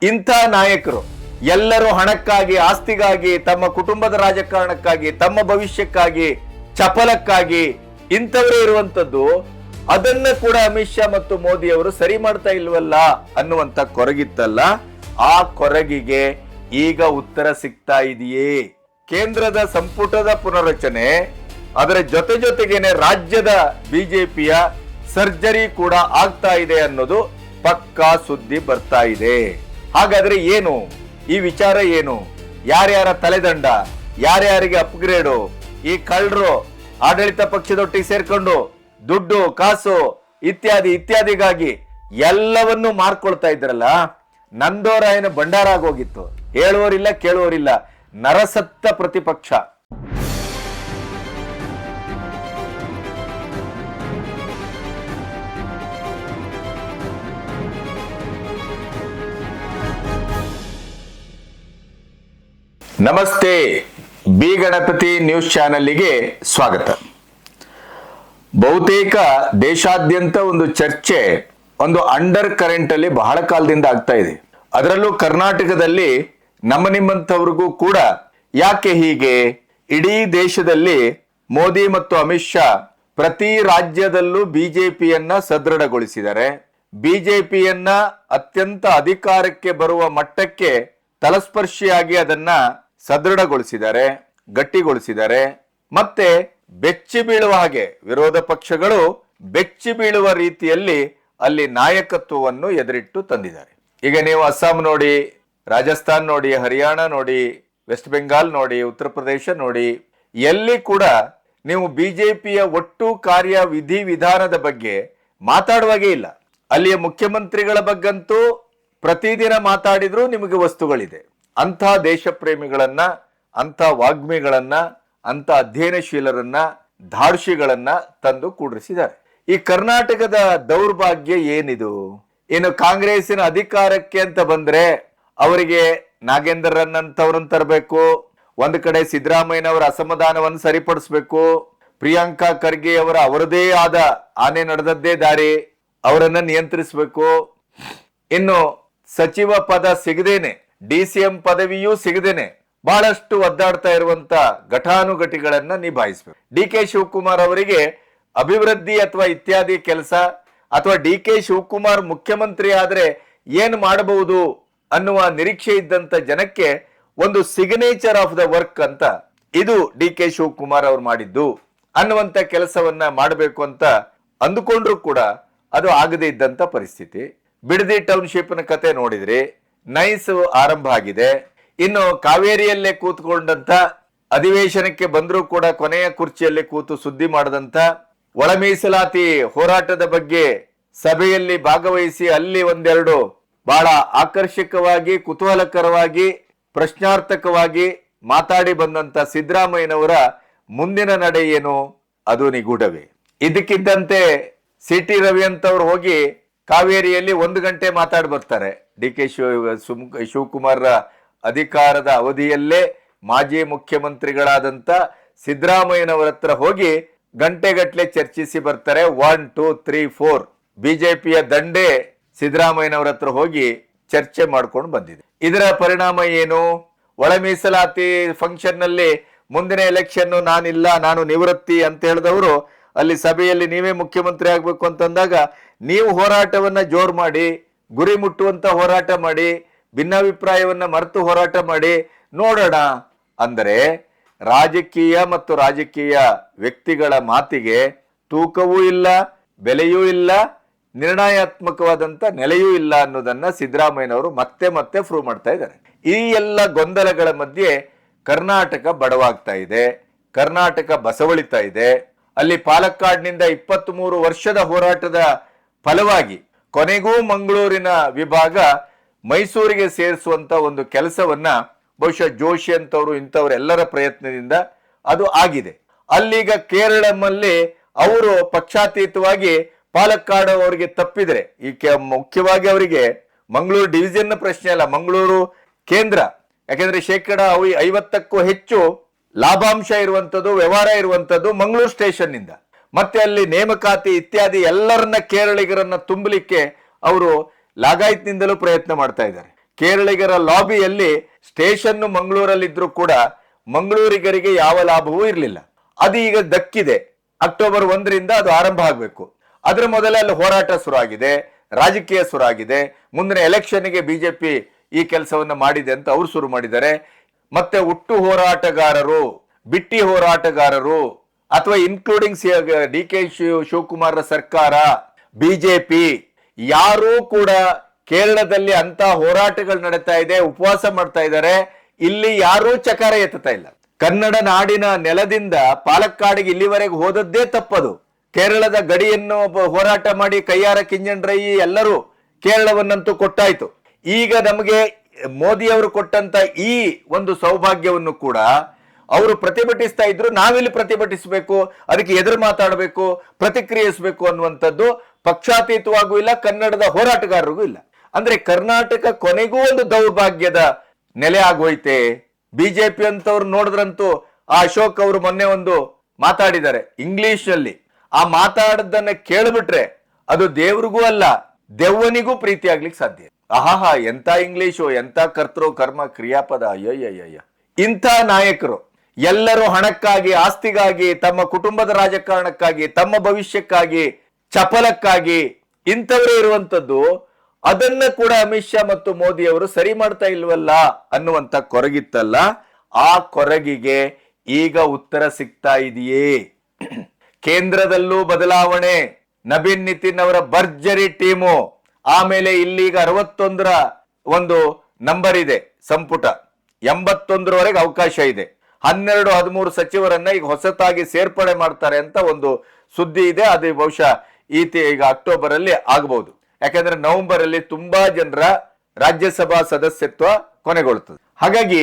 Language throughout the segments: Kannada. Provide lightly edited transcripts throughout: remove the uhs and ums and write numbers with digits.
ಇಂಥ ನಾಯಕರು ಎಲ್ಲರೂ ಹಣಕ್ಕಾಗಿ, ಆಸ್ತಿಗಾಗಿ, ತಮ್ಮ ಕುಟುಂಬದ ರಾಜಕಾರಣಕ್ಕಾಗಿ, ತಮ್ಮ ಭವಿಷ್ಯಕ್ಕಾಗಿ, ಚಪಲಕ್ಕಾಗಿ ಇಂಥವರೇ ಇರುವಂತದ್ದು. ಅದನ್ನ ಕೂಡ ಅಮಿತ್ ಶಾ ಮತ್ತು ಮೋದಿ ಅವರು ಸರಿ ಮಾಡ್ತಾ ಇಲ್ವಲ್ಲ ಅನ್ನುವಂತ ಕೊರಗಿತ್ತಲ್ಲ, ಆ ಕೊರಗಿಗೆ ಈಗ ಉತ್ತರ ಸಿಗ್ತಾ ಇದೆಯೇ? ಕೇಂದ್ರದ ಸಂಪುಟದ ಪುನರ್ರಚನೆ, ಅದರ ಜೊತೆಗೇನೆ ರಾಜ್ಯದ ಬಿಜೆಪಿಯ ಸರ್ಜರಿ ಕೂಡ ಆಗ್ತಾ ಇದೆ ಅನ್ನೋದು ಪಕ್ಕಾ ಸುದ್ದಿ ಬರ್ತಾ ಇದೆ. ಹಾಗಾದ್ರೆ ಏನು ಈ ವಿಚಾರ? ಏನು ಯಾರ್ಯಾರ ತಲೆದಂಡ, ಯಾರ್ಯಾರಿಗೆ ಅಪ್ಗ್ರೇಡು, ಈ ಕಳ್ಳರು ಆಡಳಿತ ಪಕ್ಷದೊಟ್ಟಿಗೆ ಸೇರ್ಕೊಂಡು ದುಡ್ಡು, ಕಾಸು ಇತ್ಯಾದಿಗಾಗಿ ಎಲ್ಲವನ್ನೂ ಮಾರ್ಕೊಳ್ತಾ ಇದ್ರಲ್ಲ, ನಂದೋರಾಯನ ಭಂಡಾರ ಆಗೋಗಿತ್ತು. ಹೇಳುವರಿಲ್ಲ, ಕೇಳುವರಿಲ್ಲ, ನರಸತ್ತ ಪ್ರತಿಪಕ್ಷ. ನಮಸ್ತೆ, ಬಿ ಗಣಪತಿ ನ್ಯೂಸ್ ಚಾನೆಲ್ಗೆ ಸ್ವಾಗತ. ಬಹುತೇಕ ದೇಶಾದ್ಯಂತ ಒಂದು ಚರ್ಚೆ, ಒಂದು ಅಂಡರ್ ಕರೆಂಟ್ ಅಲ್ಲಿ ಬಹಳ ಕಾಲದಿಂದ ಆಗ್ತಾ ಇದೆ. ಅದರಲ್ಲೂ ಕರ್ನಾಟಕದಲ್ಲಿ ನಮ್ಮ ನಿಮ್ಮಂಥವ್ರಿಗೂ ಕೂಡ ಯಾಕೆ ಹೀಗೆ? ಇಡೀ ದೇಶದಲ್ಲಿ ಮೋದಿ ಮತ್ತು ಅಮಿತ್ ಶಾ ಪ್ರತಿ ರಾಜ್ಯದಲ್ಲೂ ಬಿಜೆಪಿಯನ್ನ ಸದೃಢಗೊಳಿಸಿದ್ದಾರೆ. ಬಿಜೆಪಿಯನ್ನ ಅತ್ಯಂತ ಅಧಿಕಾರಕ್ಕೆ ಬರುವ ಮಟ್ಟಕ್ಕೆ ತಲಸ್ಪರ್ಶಿಯಾಗಿ ಅದನ್ನ ಸದೃಢಗೊಳಿಸಿದ್ದಾರೆ, ಗಟ್ಟಿಗೊಳಿಸಿದ್ದಾರೆ. ಮತ್ತೆ ಬೆಚ್ಚಿ ಬೀಳುವ ಹಾಗೆ ವಿರೋಧ ಪಕ್ಷಗಳು ಬೆಚ್ಚಿ ಬೀಳುವ ರೀತಿಯಲ್ಲಿ ಅಲ್ಲಿ ನಾಯಕತ್ವವನ್ನು ಎದುರಿಟ್ಟು ತಂದಿದ್ದಾರೆ. ಈಗ ನೀವು ಅಸ್ಸಾಂ ನೋಡಿ, ರಾಜಸ್ಥಾನ್ ನೋಡಿ, ಹರಿಯಾಣ ನೋಡಿ, ವೆಸ್ಟ್ ಬೆಂಗಾಲ್ ನೋಡಿ, ಉತ್ತರ ಪ್ರದೇಶ ನೋಡಿ, ಎಲ್ಲಿ ಕೂಡ ನೀವು ಬಿಜೆಪಿಯ ಒಟ್ಟು ಕಾರ್ಯ ವಿಧಿ ವಿಧಾನದ ಬಗ್ಗೆ ಮಾತಾಡುವಾಗೇ ಇಲ್ಲ. ಅಲ್ಲಿಯ ಮುಖ್ಯಮಂತ್ರಿಗಳ ಬಗ್ಗಂತೂ ಪ್ರತಿದಿನ ಮಾತಾಡಿದ್ರೂ ನಿಮಗೆ ವಸ್ತುಗಳಿದೆ. ಅಂಥ ದೇಶ ಪ್ರೇಮಿಗಳನ್ನ, ಅಂಥ ವಾಗ್ಮಿಗಳನ್ನ, ಅಂಥ ಅಧ್ಯಯನಶೀಲರನ್ನ, ಧಾರ್ಷಿಗಳನ್ನ ತಂದು ಕೂಡಿಸಿದ್ದಾರೆ. ಈ ಕರ್ನಾಟಕದ ದೌರ್ಭಾಗ್ಯ ಏನಿದು? ಇನ್ನು ಕಾಂಗ್ರೆಸ್ಸಿನ ಅಧಿಕಾರಕ್ಕೆ ಅಂತ ಬಂದ್ರೆ ಅವರಿಗೆ ನಾಗೇಂದ್ರನ್ನಂತವ್ರನ್ನ ತರಬೇಕು, ಒಂದು ಕಡೆ ಸಿದ್ದರಾಮಯ್ಯನವರ ಅಸಮಾಧಾನವನ್ನು ಸರಿಪಡಿಸಬೇಕು, ಪ್ರಿಯಾಂಕಾ ಖರ್ಗೆ ಅವರ ಅವರದೇ ಆದ ಆನೆ ನಡೆದದ್ದೇ ದಾರಿ, ಅವರನ್ನ ನಿಯಂತ್ರಿಸಬೇಕು. ಇನ್ನು ಸಚಿವ ಪದ ಸಿಗದೇನೆ, ಡಿಸಿಎಂ ಪದವಿಯೂ ಸಿಗದೇನೆ ಬಹಳಷ್ಟು ಒದ್ದಾಡ್ತಾ ಇರುವಂತ ಘಟಾನುಘಟಿಗಳನ್ನ ನಿಭಾಯಿಸಬೇಕು. ಡಿ ಕೆ ಶಿವಕುಮಾರ್ ಅವರಿಗೆ ಅಭಿವೃದ್ಧಿ ಅಥವಾ ಇತ್ಯಾದಿ ಕೆಲಸ, ಅಥವಾ ಡಿ ಕೆ ಶಿವಕುಮಾರ್ ಮುಖ್ಯಮಂತ್ರಿ ಆದ್ರೆ ಏನ್ ಮಾಡಬಹುದು ಅನ್ನುವ ನಿರೀಕ್ಷೆ ಇದ್ದಂತ ಜನಕ್ಕೆ ಒಂದು ಸಿಗ್ನೇಚರ್ ಆಫ್ ದ ವರ್ಕ್ ಅಂತ ಇದು ಡಿ ಕೆ ಶಿವಕುಮಾರ್ ಅವರು ಮಾಡಿದ್ದು ಅನ್ನುವಂತ ಕೆಲಸವನ್ನ ಮಾಡಬೇಕು ಅಂತ ಅಂದುಕೊಂಡ್ರು ಕೂಡ ಅದು ಆಗದೇ ಇದ್ದಂತ ಪರಿಸ್ಥಿತಿ. ಬಿಡದಿ ಟೌನ್ಶಿಪ್ ನ ಕತೆ ನೋಡಿದ್ರಿ, ನೈಸ್ ಆರಂಭ ಆಗಿದೆ. ಇನ್ನು ಕಾವೇರಿಯಲ್ಲೇ ಕೂತ್ಕೊಂಡಂತ, ಅಧಿವೇಶನಕ್ಕೆ ಬಂದರೂ ಕೂಡ ಕೊನೆಯ ಕುರ್ಚಿಯಲ್ಲಿ ಕೂತು ಸುದ್ದಿ ಮಾಡದಂತ, ಒಳ ಮೀಸಲಾತಿ ಹೋರಾಟದ ಬಗ್ಗೆ ಸಭೆಯಲ್ಲಿ ಭಾಗವಹಿಸಿ ಅಲ್ಲಿ ಒಂದೆರಡು ಬಹಳ ಆಕರ್ಷಕವಾಗಿ, ಕುತೂಹಲಕರವಾಗಿ, ಪ್ರಶ್ನಾರ್ಥಕವಾಗಿ ಮಾತಾಡಿ ಬಂದಂತ ಸಿದ್ದರಾಮಯ್ಯನವರ ಮುಂದಿನ ನಡೆ ಏನು? ಅದು ನಿಗೂಢವೇ. ಇದಕ್ಕಿದ್ದಂತೆ ಸಿ ಟಿ ರವಿ ಅಂತವ್ರು ಹೋಗಿ ಕಾವೇರಿಯಲ್ಲಿ 1 ಗಂಟೆ ಮಾತಾಡಿ ಬರ್ತಾರೆ. ಡಿ ಕೆ ಶಿವಕುಮಾರ್ ಅಧಿಕಾರದ ಅವಧಿಯಲ್ಲೇ ಮಾಜಿ ಮುಖ್ಯಮಂತ್ರಿಗಳಾದಂತ ಸಿದ್ದರಾಮಯ್ಯನವರ ಹತ್ರ ಹೋಗಿ ಗಂಟೆಗಟ್ಟಲೆ ಚರ್ಚಿಸಿ ಬರ್ತಾರೆ. 1, 2, 3, 4 ಬಿಜೆಪಿಯ ದಂಡೆ ಸಿದ್ದರಾಮಯ್ಯನವರ ಹತ್ರ ಹೋಗಿ ಚರ್ಚೆ ಮಾಡ್ಕೊಂಡು ಬಂದಿದೆ. ಇದರ ಪರಿಣಾಮ ಏನು? ಒಳ ಮೀಸಲಾತಿ ಫಂಕ್ಷನ್ ನಲ್ಲಿ ಮುಂದಿನ ಎಲೆಕ್ಷನ್ ನಾನಿಲ್ಲ, ನಾನು ನಿವೃತ್ತಿ ಅಂತ ಹೇಳಿದವರು ಅಲ್ಲಿ ಸಭೆಯಲ್ಲಿ ನೀವೇ ಮುಖ್ಯಮಂತ್ರಿ ಆಗ್ಬೇಕು ಅಂತಂದಾಗ ನೀವು ಹೋರಾಟವನ್ನ ಜೋರ್ ಮಾಡಿ, ಗುರಿ ಮುಟ್ಟುವಂತ ಹೋರಾಟ ಮಾಡಿ, ಭಿನ್ನಾಭಿಪ್ರಾಯವನ್ನ ಮರೆತು ಹೋರಾಟ ಮಾಡಿ ನೋಡೋಣ ಅಂದರೆ ರಾಜಕೀಯ ಮತ್ತು ರಾಜಕೀಯ ವ್ಯಕ್ತಿಗಳ ಮಾತಿಗೆ ತೂಕವೂ ಇಲ್ಲ, ಬೆಲೆಯೂ ಇಲ್ಲ, ನಿರ್ಣಯಾತ್ಮಕವಾದಂತ ನೆಲೆಯೂ ಇಲ್ಲ ಅನ್ನೋದನ್ನ ಸಿದ್ದರಾಮಯ್ಯನವರು ಮತ್ತೆ ಮತ್ತೆ ಪ್ರೂವ್ ಮಾಡ್ತಾ ಇದ್ದಾರೆ. ಈ ಎಲ್ಲ ಗೊಂದಲಗಳ ಮಧ್ಯೆ ಕರ್ನಾಟಕ ಬಡವಾಗ್ತಾ ಇದೆ, ಕರ್ನಾಟಕ ಬಸವಳಿತಾ ಇದೆ. ಅಲ್ಲಿ ಪಾಲಕ್ಕಾಡ್ನಿಂದ 23 ವರ್ಷದ ಹೋರಾಟದ ಫಲವಾಗಿ ಕೊನೆಗೂ ಮಂಗಳೂರಿನ ವಿಭಾಗ ಮೈಸೂರಿಗೆ ಸೇರಿಸುವಂತ ಒಂದು ಕೆಲಸವನ್ನ ಬಹುಶಃ ಜೋಶಿ ಅಂತವರು ಇಂಥವರೆಲ್ಲರ ಪ್ರಯತ್ನದಿಂದ ಅದು ಆಗಿದೆ. ಅಲ್ಲೀಗ ಕೇರಳದಲ್ಲಿ ಅವರು ಪಕ್ಷಾತೀತವಾಗಿ ಪಾಲಕ್ಕಾಡು ಅವರಿಗೆ ತಪ್ಪಿದ್ರೆ, ಈ ಮುಖ್ಯವಾಗಿ ಅವರಿಗೆ ಮಂಗಳೂರು ಡಿವಿಷನ್ ಪ್ರಶ್ನೆ ಅಲ್ಲ, ಮಂಗಳೂರು ಕೇಂದ್ರ. ಯಾಕೆಂದ್ರೆ 50%ಕ್ಕೂ ಹೆಚ್ಚು ಲಾಭಾಂಶ ಇರುವಂತದ್ದು, ವ್ಯವಹಾರ ಇರುವಂತದ್ದು ಮಂಗಳೂರು ಸ್ಟೇಷನ್ ನಿಂದ. ಮತ್ತೆ ಅಲ್ಲಿ ನೇಮಕಾತಿ ಇತ್ಯಾದಿ ಎಲ್ಲರನ್ನ ಕೇರಳಿಗರನ್ನ ತುಂಬಲಿಕ್ಕೆ ಅವರು ಲಾಗಾಯತ್ನಿಂದಲೂ ಪ್ರಯತ್ನ ಮಾಡ್ತಾ ಇದ್ದಾರೆ. ಕೇರಳಿಗರ ಲಾಬಿಯಲ್ಲಿ ಸ್ಟೇಷನ್ ಮಂಗಳೂರಲ್ಲಿದ್ರು ಕೂಡ ಮಂಗಳೂರಿಗರಿಗೆ ಯಾವ ಲಾಭವೂ ಇರಲಿಲ್ಲ. ಅದು ಈಗ ದಕ್ಕಿದೆ. ಅಕ್ಟೋಬರ್ 1ರಿಂದ ಅದು ಆರಂಭ ಆಗಬೇಕು. ಅದರ ಮೊದಲೇ ಅಲ್ಲಿ ಹೋರಾಟ ಶುರು ಆಗಿದೆ, ರಾಜಕೀಯ ಶುರು ಆಗಿದೆ. ಮುಂದಿನ ಎಲೆಕ್ಷನ್ಗೆ ಬಿಜೆಪಿ ಈ ಕೆಲಸವನ್ನ ಮಾಡಿದೆ ಅಂತ ಅವ್ರು ಶುರು ಮಾಡಿದ್ದಾರೆ. ಮತ್ತೆ ಹುಟ್ಟು ಹೋರಾಟಗಾರರು, ಬಿಟ್ಟಿ ಹೋರಾಟಗಾರರು ಅಥವಾ ಇನ್ಕ್ಲೂಡಿಂಗ್ ಡಿ.ಕೆ. ಶಿವಕುಮಾರ್ ಸರ್ಕಾರ, ಬಿಜೆಪಿ ಯಾರೂ ಕೂಡ ಕೇರಳದಲ್ಲಿ ಅಂತ ಹೋರಾಟಗಳು ನಡೀತಾ ಇದೆ, ಉಪವಾಸ ಮಾಡ್ತಾ ಇದ್ದಾರೆ. ಇಲ್ಲಿ ಯಾರೂ ಚಕಾರ ಎತ್ತುತ್ತಾ ಇಲ್ಲ. ಕನ್ನಡ ನಾಡಿನ ನೆಲದಿಂದ ಪಾಲಕ್ಕಾಡಿಗೆ ಇಲ್ಲಿವರೆಗೆ ಹೋದದ್ದೇ ತಪ್ಪದು. ಕೇರಳದ ಗಡಿಯನ್ನು ಹೋರಾಟ ಮಾಡಿ ಕೈಯಾರ ಕಿಂಜಣ್ರೈ ಎಲ್ಲರೂ ಕೇರಳವನ್ನಂತೂ ಕೊಟ್ಟಾಯ್ತು. ಈಗ ನಮಗೆ ಮೋದಿಯವರು ಕೊಟ್ಟಂತ ಈ ಒಂದು ಸೌಭಾಗ್ಯವನ್ನು ಕೂಡ ಅವರು ಪ್ರತಿಭಟಿಸ್ತಾ ಇದ್ರು. ನಾವಿಲ್ಲಿ ಪ್ರತಿಭಟಿಸಬೇಕು, ಅದಕ್ಕೆ ಎದುರು ಮಾತಾಡಬೇಕು, ಪ್ರತಿಕ್ರಿಯಿಸಬೇಕು ಅನ್ನುವಂಥದ್ದು ಪಕ್ಷಾತೀತವಾಗೂ ಇಲ್ಲ, ಕನ್ನಡದ ಹೋರಾಟಗಾರರಿಗೂ ಇಲ್ಲ. ಅಂದ್ರೆ ಕರ್ನಾಟಕ ಕೊನೆಗೂ ಒಂದು ದೌರ್ಭಾಗ್ಯದ ನೆಲೆ ಆಗೋಯ್ತೆ. ಬಿಜೆಪಿ ಅಂತವ್ರು ನೋಡಿದ್ರಂತೂ ಆ ಅಶೋಕ್ ಅವರು ಮೊನ್ನೆ ಒಂದು ಮಾತಾಡಿದ್ದಾರೆ ಇಂಗ್ಲಿಷ್ ನಲ್ಲಿ. ಆ ಮಾತಾಡದನ್ನ ಕೇಳ್ಬಿಟ್ರೆ ಅದು ದೇವ್ರಿಗೂ ಅಲ್ಲ ದೆವ್ವನಿಗೂ ಪ್ರೀತಿ ಆಗ್ಲಿಕ್ಕೆ ಸಾಧ್ಯ. ಆಹಾ, ಎಂತ ಇಂಗ್ಲಿಷು, ಎಂತ ಕರ್ತೃ ಕರ್ಮ ಕ್ರಿಯಾಪದ. ಅಯ್ಯಯ್ಯಯ್ಯ, ಇಂಥ ನಾಯಕರು ಎಲ್ಲರೂ ಹಣಕ್ಕಾಗಿ, ಆಸ್ತಿಗಾಗಿ, ತಮ್ಮ ಕುಟುಂಬದ ರಾಜಕಾರಣಕ್ಕಾಗಿ, ತಮ್ಮ ಭವಿಷ್ಯಕ್ಕಾಗಿ, ಚಪಲಕ್ಕಾಗಿ ಇಂಥವರೇ ಇರುವಂತದ್ದು. ಅದನ್ನ ಕೂಡ ಅಮಿತ್ ಶಾ ಮತ್ತು ಮೋದಿ ಅವರು ಸರಿ ಮಾಡ್ತಾ ಇಲ್ವಲ್ಲ ಅನ್ನುವಂತ ಕೊರಗಿತ್ತಲ್ಲ, ಆ ಕೊರಗಿಗೆ ಈಗ ಉತ್ತರ ಸಿಗ್ತಾ ಇದೆಯೇ? ಕೇಂದ್ರದಲ್ಲೂ ಬದಲಾವಣೆ, ನಬೀನ್ ನಿತಿನ್ ಅವರ ಭರ್ಜರಿ ಟೀಮು. ಆಮೇಲೆ ಇಲ್ಲಿಗ 61ರ ಒಂದು ನಂಬರ್ ಇದೆ ಸಂಪುಟ, 81ರವರೆಗೆ ಅವಕಾಶ ಇದೆ. 12-13 ಸಚಿವರನ್ನ ಈಗ ಹೊಸತಾಗಿ ಸೇರ್ಪಡೆ ಮಾಡ್ತಾರೆ ಅಂತ ಒಂದು ಸುದ್ದಿ ಇದೆ. ಅದು ಬಹುಶಃ ಈಗ ಅಕ್ಟೋಬರ್ ಅಲ್ಲಿ ಆಗಬಹುದು. ಯಾಕಂದ್ರೆ ನವೆಂಬರ್ ಅಲ್ಲಿ ತುಂಬಾ ಜನರ ರಾಜ್ಯಸಭಾ ಸದಸ್ಯತ್ವ ಕೊನೆಗೊಳ್ಳುತ್ತದೆ. ಹಾಗಾಗಿ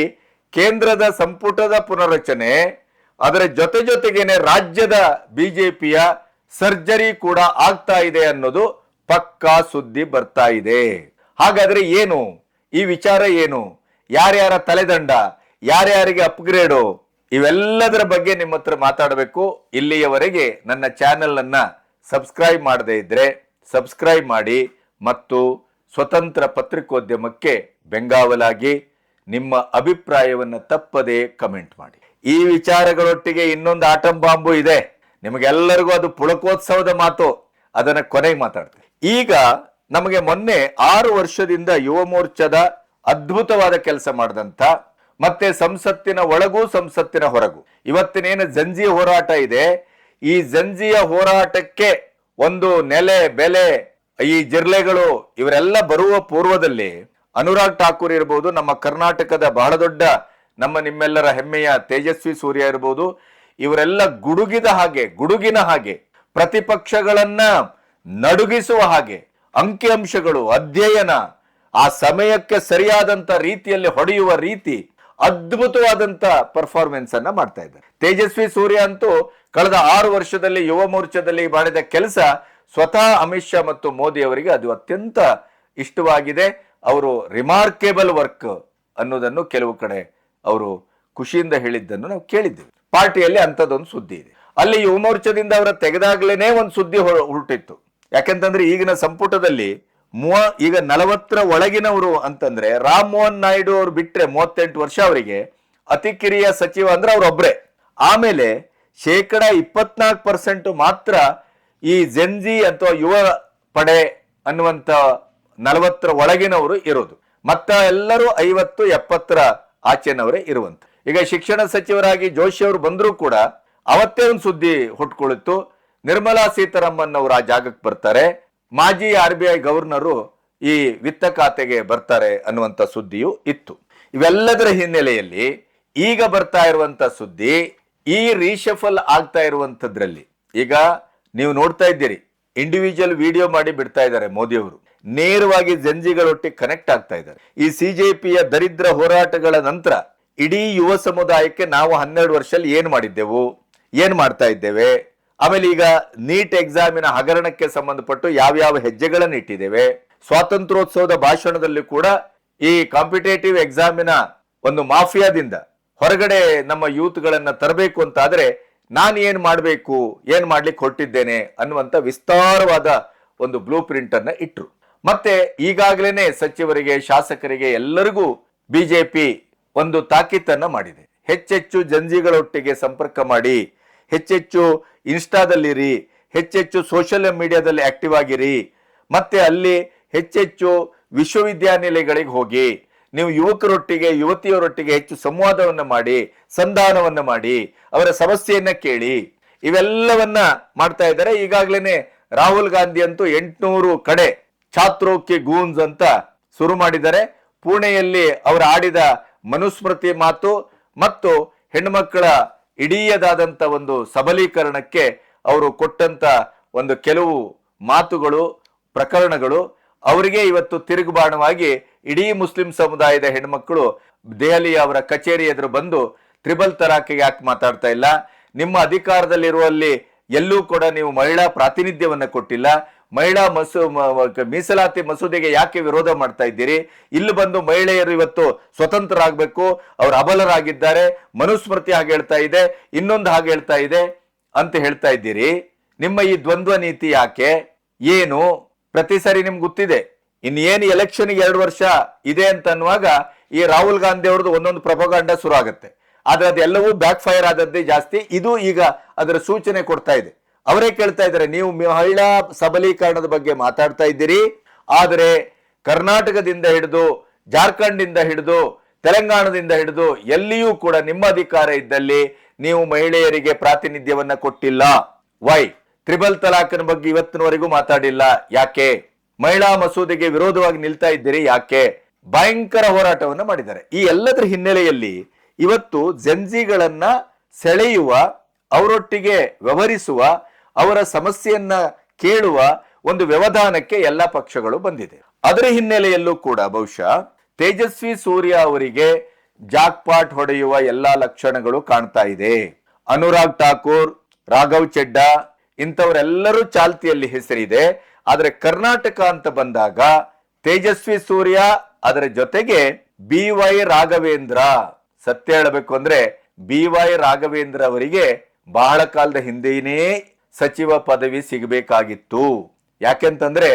ಕೇಂದ್ರದ ಸಂಪುಟದ ಪುನರ್ರಚನೆ, ಅದರ ಜೊತೆಗೇನೆ ರಾಜ್ಯದ ಬಿಜೆಪಿಯ ಸರ್ಜರಿ ಕೂಡ ಆಗ್ತಾ ಇದೆ ಅನ್ನೋದು ಪಕ್ಕಾ ಸುದ್ದಿ ಬರ್ತಾ ಇದೆ. ಹಾಗಾದ್ರೆ ಏನು ಈ ವಿಚಾರ, ಏನು ಯಾರ್ಯಾರ ತಲೆದಂಡ, ಯಾರ್ಯಾರಿಗೆ ಅಪ್ಗ್ರೇಡು, ಇವೆಲ್ಲದರ ಬಗ್ಗೆ ನಿಮ್ಮ ಹತ್ರ ಮಾತಾಡಬೇಕು. ಇಲ್ಲಿಯವರೆಗೆ ನನ್ನ ಚಾನೆಲ್ ಅನ್ನ ಸಬ್ಸ್ಕ್ರೈಬ್ ಮಾಡದೇ ಇದ್ರೆ ಸಬ್ಸ್ಕ್ರೈಬ್ ಮಾಡಿ ಮತ್ತು ಸ್ವತಂತ್ರ ಪತ್ರಿಕೋದ್ಯಮಕ್ಕೆ ಬೆಂಗಾವಲಾಗಿ ನಿಮ್ಮ ಅಭಿಪ್ರಾಯವನ್ನು ತಪ್ಪದೇ ಕಮೆಂಟ್ ಮಾಡಿ. ಈ ವಿಚಾರಗಳೊಟ್ಟಿಗೆ ಇನ್ನೊಂದು ಆಟಂ ಬಾಂಬು ಇದೆ, ನಿಮಗೆಲ್ಲರಿಗೂ ಅದು ಪುಳಕೋತ್ಸವದ ಮಾತು, ಅದನ್ನ ಕೊನೆಗೆ ಮಾತಾಡ್ತೀನಿ. ಈಗ ನಮಗೆ ಮೊನ್ನೆ 6 ವರ್ಷದಿಂದ ಯುವ ಮೋರ್ಚಾದ ಅದ್ಭುತವಾದ ಕೆಲಸ ಮಾಡಿದಂತ, ಮತ್ತೆ ಸಂಸತ್ತಿನ ಒಳಗೂ ಸಂಸತ್ತಿನ ಹೊರಗೂ ಇವತ್ತಿನೇನು ಜಂಜಿ ಹೋರಾಟ ಇದೆ, ಈ ಜಂಜಿಯ ಹೋರಾಟಕ್ಕೆ ಒಂದು ನೆಲೆ ಬೆಲೆ ಈ ಜಿರ್ಲೆಗಳು ಇವರೆಲ್ಲ ಬರುವ ಪೂರ್ವದಲ್ಲಿ ಅನುರಾಗ್ ಠಾಕೂರ್ ಇರಬಹುದು, ನಮ್ಮ ಕರ್ನಾಟಕದ ಬಹಳ ದೊಡ್ಡ ನಮ್ಮ ನಿಮ್ಮೆಲ್ಲರ ಹೆಮ್ಮೆಯ ತೇಜಸ್ವಿ ಸೂರ್ಯ ಇರಬಹುದು, ಇವರೆಲ್ಲ ಗುಡುಗಿನ ಹಾಗೆ ಪ್ರತಿಪಕ್ಷಗಳನ್ನ ನಡುಗಿಸುವ ಹಾಗೆ ಅಂಕಿಅಂಶಗಳು, ಅಧ್ಯಯನ, ಆ ಸಮಯಕ್ಕೆ ಸರಿಯಾದಂತ ರೀತಿಯಲ್ಲಿ ಹೊಡೆಯುವ ರೀತಿ, ಅದ್ಭುತವಾದಂತ ಪರ್ಫಾರ್ಮೆನ್ಸ್ ಅನ್ನ ಮಾಡ್ತಾ ಇದ್ದಾರೆ. ತೇಜಸ್ವಿ ಸೂರ್ಯ ಅಂತೂ ಕಳೆದ 6 ವರ್ಷದಲ್ಲಿ ಯುವ ಮೋರ್ಚಾದಲ್ಲಿ ಮಾಡಿದ ಕೆಲಸ ಸ್ವತಃ ಅಮಿತ್ ಶಾ ಮತ್ತು ಮೋದಿ ಅವರಿಗೆ ಅದು ಅತ್ಯಂತ ಇಷ್ಟವಾಗಿದೆ. ಅವರು ರಿಮಾರ್ಕೇಬಲ್ ವರ್ಕ್ ಅನ್ನೋದನ್ನು ಕೆಲವು ಕಡೆ ಅವರು ಖುಷಿಯಿಂದ ಹೇಳಿದ್ದನ್ನು ನಾವು ಕೇಳಿದ್ದೇವೆ. ಪಾರ್ಟಿಯಲ್ಲಿ ಅಂತದೊಂದು ಸುದ್ದಿ ಇದೆ. ಅಲ್ಲಿ ಯುವ ಮೋರ್ಚಾದಿಂದ ಅವರ ತೆಗೆದಾಗ್ಲೇನೆ ಒಂದು ಸುದ್ದಿ ಹುಟ್ಟಿತ್ತು. ಯಾಕಂತಂದ್ರೆ ಈಗಿನ ಸಂಪುಟದಲ್ಲಿ ಈಗ 40ರ ಒಳಗಿನವರು ಅಂತಂದ್ರೆ ರಾಮ್ ಮೋಹನ್ ನಾಯ್ಡು ಅವರು ಬಿಟ್ರೆ 38 ವರ್ಷ ಅವರಿಗೆ ಅತಿ ಕಿರಿಯ ಸಚಿವ ಅಂದ್ರೆ ಅವ್ರೊಬ್ರೆ. ಆಮೇಲೆ 24% ಮಾತ್ರ ಈ ಜೆನ್ಜಿ ಅಥವಾ ಯುವ ಪಡೆ ಅನ್ನುವಂತ 40ರ ಒಳಗಿನವರು ಇರೋದು. ಮತ್ತ ಎಲ್ಲರೂ 50-70ರ ಆಚೆನವರೇ ಇರುವಂತ. ಈಗ ಶಿಕ್ಷಣ ಸಚಿವರಾಗಿ ಜೋಶಿ ಅವರು ಬಂದರೂ ಕೂಡ ಅವತ್ತೇ ಒಂದು ಸುದ್ದಿ ಹುಟ್ಕೊಳ್ಳಿತ್ತು, ನಿರ್ಮಲಾ ಸೀತಾರಾಮನ್ ಅವರು ಆ ಜಾಗಕ್ಕೆ ಬರ್ತಾರೆ, ಮಾಜಿ RBI ಗವರ್ನರು ಈ ವಿತ್ತ ಖಾತೆಗೆ ಬರ್ತಾರೆ ಅನ್ನುವಂತ ಸುದ್ದಿಯು ಇತ್ತು. ಇವೆಲ್ಲದರ ಹಿನ್ನೆಲೆಯಲ್ಲಿ ಈಗ ಬರ್ತಾ ಇರುವಂತ ಸುದ್ದಿ, ಈ ರೀಶಫಲ್ ಆಗ್ತಾ ಇರುವಂತದ್ರಲ್ಲಿ ಈಗ ನೀವು ನೋಡ್ತಾ ಇದ್ದೀರಿ, ಇಂಡಿವಿಜುವಲ್ ವಿಡಿಯೋ ಮಾಡಿ ಬಿಡ್ತಾ ಇದ್ದಾರೆ ಮೋದಿ ಅವರು, ನೇರವಾಗಿ ಜಂಜಿಗಳೊಟ್ಟಿಗೆ ಕನೆಕ್ಟ್ ಆಗ್ತಾ ಇದ್ದಾರೆ. ಈ CJPಯ ದರಿದ್ರ ಹೋರಾಟಗಳ ನಂತರ ಇಡೀ ಯುವ ಸಮುದಾಯಕ್ಕೆ ನಾವು 12 ವರ್ಷದಲ್ಲಿ ಏನ್ ಮಾಡಿದ್ದೆವು, ಏನ್ ಮಾಡ್ತಾ ಇದ್ದೇವೆ, ಆಮೇಲೆ ಈಗ ನೀಟ್ ಎಕ್ಸಾಮಿನ ಹಗರಣಕ್ಕೆ ಸಂಬಂಧಪಟ್ಟು ಯಾವ್ಯಾವ ಹೆಜ್ಜೆಗಳನ್ನು ಇಟ್ಟಿದ್ದೇವೆ, ಸ್ವಾತಂತ್ರ್ಯೋತ್ಸವದ ಭಾಷಣದಲ್ಲಿ ಕೂಡ ಈ ಕಾಂಪಿಟೇಟಿವ್ ಎಕ್ಸಾಮಿನ ಒಂದು ಮಾಫಿಯಾದಿಂದ ಹೊರಗಡೆ ನಮ್ಮ ಯೂತ್ ಗಳನ್ನ ತರಬೇಕು ಅಂತಾದ್ರೆ ನಾನು ಏನ್ ಮಾಡ್ಬೇಕು, ಏನ್ ಮಾಡ್ಲಿಕ್ಕೆ ಹೊರಟಿದ್ದೇನೆ ಅನ್ನುವಂತ ವಿಸ್ತಾರವಾದ ಒಂದು ಬ್ಲೂ ಪ್ರಿಂಟ್ ಅನ್ನ ಇಟ್ರು. ಮತ್ತೆ ಈಗಾಗಲೇ ಸಚಿವರಿಗೆ, ಶಾಸಕರಿಗೆ ಎಲ್ಲರಿಗೂ ಬಿಜೆಪಿ ಒಂದು ತಾಕೀತನ್ನ ಮಾಡಿದೆ. ಹೆಚ್ಚೆಚ್ಚು ಜಂಜಿಗಳೊಟ್ಟಿಗೆ ಸಂಪರ್ಕ ಮಾಡಿ, ಹೆಚ್ಚೆಚ್ಚು ಇನ್ಸ್ಟಾದಲ್ಲಿರಿ, ಹೆಚ್ಚೆಚ್ಚು ಸೋಷಿಯಲ್ ಮೀಡಿಯಾದಲ್ಲಿ ಆಕ್ಟಿವ್ ಆಗಿರಿ, ಮತ್ತೆ ಅಲ್ಲಿ ಹೆಚ್ಚೆಚ್ಚು ವಿಶ್ವವಿದ್ಯಾನಿಲಯಗಳಿಗೆ ಹೋಗಿ ನೀವು ಯುವಕರೊಟ್ಟಿಗೆ, ಯುವತಿಯರೊಟ್ಟಿಗೆ ಹೆಚ್ಚು ಸಂವಾದವನ್ನ ಮಾಡಿ, ಸಂಧಾನವನ್ನ ಮಾಡಿ, ಅವರ ಸಮಸ್ಯೆಯನ್ನ ಕೇಳಿ, ಇವೆಲ್ಲವನ್ನ ಮಾಡ್ತಾ ಇದ್ದಾರೆ. ಈಗಾಗಲೇ ರಾಹುಲ್ ಗಾಂಧಿ ಅಂತೂ 800 ಕಡೆ ಛಾತ್ರೋಕಿ ಗೂನ್ಸ್ ಅಂತ ಶುರು ಮಾಡಿದ್ದಾರೆ. ಪುಣೆಯಲ್ಲಿ ಅವರು ಆಡಿದ ಮನುಸ್ಮೃತಿ ಮಾತು ಮತ್ತು ಹೆಣ್ಣುಮಕ್ಕಳ ಇಡೀಯದಾದಂತ ಒಂದು ಸಬಲೀಕರಣಕ್ಕೆ ಅವರು ಕೊಟ್ಟಂತ ಒಂದು ಕೆಲವು ಮಾತುಗಳು, ಪ್ರಕರಣಗಳು ಅವರಿಗೆ ಇವತ್ತು ತಿರುಗುಬಾಣವಾಗಿ ಇಡೀ ಮುಸ್ಲಿಂ ಸಮುದಾಯದ ಹೆಣ್ಮಕ್ಕಳು ದೆಹಲಿಯ ಅವರ ಕಚೇರಿ ಎದುರು ಬಂದು ತ್ರಿಬಲ್ ತಲಾಖಿಗೆ ಯಾಕೆ ಮಾತಾಡ್ತಾ ಇಲ್ಲ, ನಿಮ್ಮ ಅಧಿಕಾರದಲ್ಲಿರುವಲ್ಲಿ ಎಲ್ಲೂ ಕೂಡ ನೀವು ಮಹಿಳಾ ಪ್ರಾತಿನಿಧ್ಯವನ್ನ ಕೊಟ್ಟಿಲ್ಲ, ಮಹಿಳಾ ಮೀಸಲಾತಿ ಮಸೂದೆಗೆ ಯಾಕೆ ವಿರೋಧ ಮಾಡ್ತಾ ಇದ್ದೀರಿ, ಇಲ್ಲಿ ಬಂದು ಮಹಿಳೆಯರು ಇವತ್ತು ಸ್ವತಂತ್ರರಾಗಬೇಕು, ಅವರು ಅಬಲರಾಗಿದ್ದಾರೆ, ಮನುಸ್ಮೃತಿ ಹಾಗೆ ಹೇಳ್ತಾ ಇದೆ, ಇನ್ನೊಂದು ಹಾಗೆ ಹೇಳ್ತಾ ಇದೆ ಅಂತ ಹೇಳ್ತಾ ಇದ್ದೀರಿ. ನಿಮ್ಮ ಈ ದ್ವಂದ್ವ ನೀತಿ ಯಾಕೆ, ಏನು? ಪ್ರತಿ ಸಾರಿ ನಿಮ್ಗೆ ಗೊತ್ತಿದೆ, ಇನ್ನೇನು ಎಲೆಕ್ಷನ್ಗೆ 2 ವರ್ಷ ಇದೆ ಅಂತ ಅನ್ನುವಾಗ ಈ ರಾಹುಲ್ ಗಾಂಧಿ ಅವ್ರದ್ದು ಒಂದೊಂದು ಪ್ರಪೋಗಂಡ ಶುರು ಆಗುತ್ತೆ. ಆದ್ರೆ ಅದೆಲ್ಲವೂ ಬ್ಯಾಕ್ ಫೈರ್ ಆದದ್ದೇ ಜಾಸ್ತಿ. ಇದು ಈಗ ಅದರ ಸೂಚನೆ ಕೊಡ್ತಾ ಇದೆ. ಅವರೇ ಕೇಳ್ತಾ ಇದ್ದಾರೆ, ನೀವು ಮಹಿಳಾ ಸಬಲೀಕರಣದ ಬಗ್ಗೆ ಮಾತಾಡ್ತಾ ಇದ್ದೀರಿ, ಆದರೆ ಕರ್ನಾಟಕದಿಂದ ಹಿಡಿದು, ಜಾರ್ಖಂಡ್ ಹಿಡಿದು, ತೆಲಂಗಾಣದಿಂದ ಹಿಡಿದು ಎಲ್ಲಿಯೂ ಕೂಡ ನಿಮ್ಮ ಅಧಿಕಾರ ಇದ್ದಲ್ಲಿ ನೀವು ಮಹಿಳೆಯರಿಗೆ ಪ್ರಾತಿನಿಧ್ಯವನ್ನ ಕೊಟ್ಟಿಲ್ಲ. ವೈ? ತ್ರಿಬಲ್ ತಲಾಖಿನ ಬಗ್ಗೆ ಇವತ್ತಿನವರೆಗೂ ಮಾತಾಡಿಲ್ಲ, ಯಾಕೆ? ಮಹಿಳಾ ಮಸೂದೆಗೆ ವಿರೋಧವಾಗಿ ನಿಲ್ತಾ ಇದ್ದೀರಿ, ಯಾಕೆ? ಭಯಂಕರ ಹೋರಾಟವನ್ನ ಮಾಡಿದ್ದಾರೆ. ಈ ಎಲ್ಲದರ ಹಿನ್ನೆಲೆಯಲ್ಲಿ ಇವತ್ತು ಜೆನ್ಜಿಗಳನ್ನ ಸೆಳೆಯುವ, ಅವರೊಟ್ಟಿಗೆ ವ್ಯವಹರಿಸುವ, ಅವರ ಸಮಸ್ಯೆಯನ್ನ ಕೇಳುವ ಒಂದು ವ್ಯವಧಾನಕ್ಕೆ ಎಲ್ಲ ಪಕ್ಷಗಳು ಬಂದಿದೆ. ಅದರ ಹಿನ್ನೆಲೆಯಲ್ಲೂ ಕೂಡ ಬಹುಶಃ ತೇಜಸ್ವಿ ಸೂರ್ಯ ಅವರಿಗೆ ಜಾಕ್ಪಾಟ್ ಹೊಡೆಯುವ ಎಲ್ಲಾ ಲಕ್ಷಣಗಳು ಕಾಣ್ತಾ ಇದೆ. ಅನುರಾಗ್ ಠಾಕೂರ್, ರಾಘವ್ ಚೆಡ್ಡಾ ಇಂಥವರೆಲ್ಲರೂ ಚಾಲ್ತಿಯಲ್ಲಿ ಹೆಸರಿದೆ. ಆದ್ರೆ ಕರ್ನಾಟಕ ಅಂತ ಬಂದಾಗ ತೇಜಸ್ವಿ ಸೂರ್ಯ, ಅದರ ಜೊತೆಗೆ BY ರಾಘವೇಂದ್ರ. ಸತ್ಯ ಹೇಳಬೇಕು ಅಂದ್ರೆ BY ರಾಘವೇಂದ್ರ ಅವರಿಗೆ ಬಹಳ ಕಾಲದ ಹಿಂದೆಯೇ ಸಚಿವ ಪದವಿ ಸಿಗಬೇಕಾಗಿತ್ತು. ಯಾಕೆಂತಂದ್ರೆ